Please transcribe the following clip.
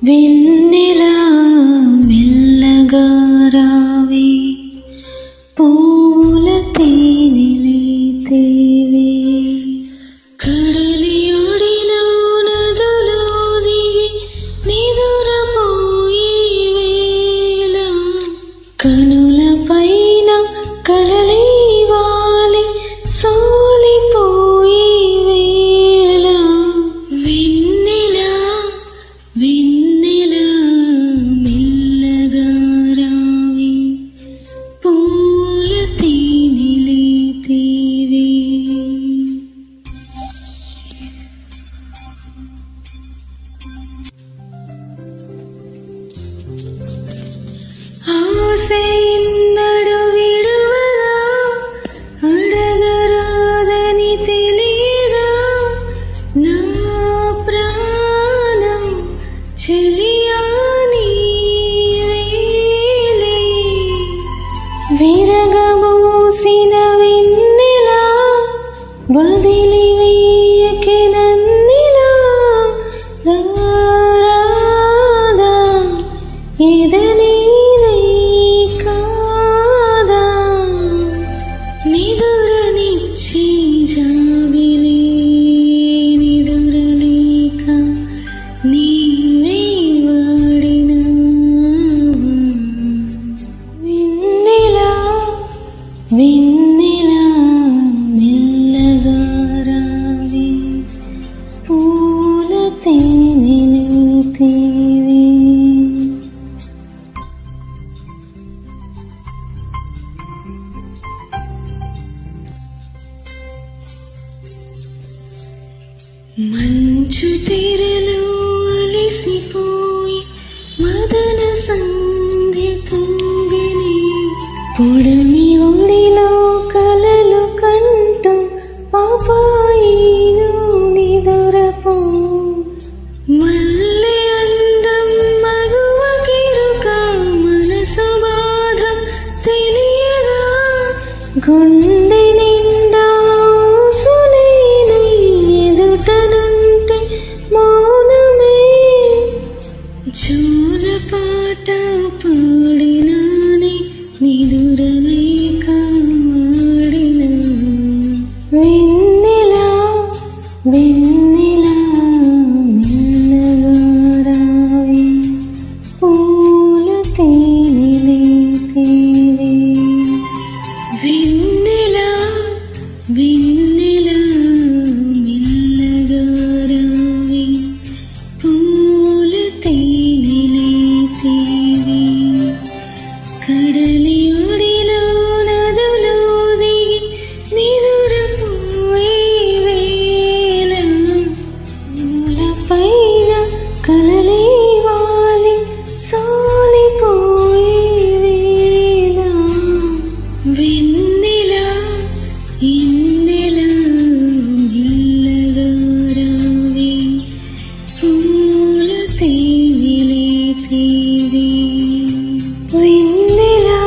వెన్నెలా మెల్లగా రావే, పూల తేనెలే తేవే, కడలి ఒడిలో నదులో దివి నిదురపోయే వేళ, కనుల పైన కలలే వాలి సోలిపోయే వేళ, వెన్నెలా వెన్నెలా మెల్లగా రావే, పూల తేనెలే తేవే. ఆసే ఎన్నడు విడువదా, అడగరాదని తెలియదా, నా ప్రాణం చెలియా నీవేలే, విరగమూసిన వెన్నెలా వదిలివేయకే నన్నిలా, రారాదా ఎదనీదే కాదా, నిదురనిచ్చి జాబిలి నిదురలేక నీవే వాడినా, వెన్నెలా వెన్నెలా మెల్లగా రావే, పూల తేనెలే తేవే. మంచు తెరలో అలిసిపోయి మదన సంధ్య తొంగిని, పొడమి ఒడిలో కలలు కంటూ పాపాయిను నిదురపో, మల్లె అందం మగువ కిరుక మనసు బాధ తెలియదా, గుండె నిండా ఊసులేని ఎదుటనుంటే మౌనమే, జోలపాట పాడినానే నిదురలేక వాడినా, వెన్నెలా వెన్నెలా మెల్లగా రావే, పూల తేనెలే తేవే, వెన్నెలా వెన్నెలా మెల్లగా రావే, పూల తేనెలే తేవే, కడలి ఒడిలో నదులో దిగి నిదురపోయే వేళ, పూల పైన కలలే వాలి సోలిపోయే వేళ, వెన్నెలా ఇన్నెలా మెల్లగా రావే, పూల తేనెలే తేవే, వెన్నెలా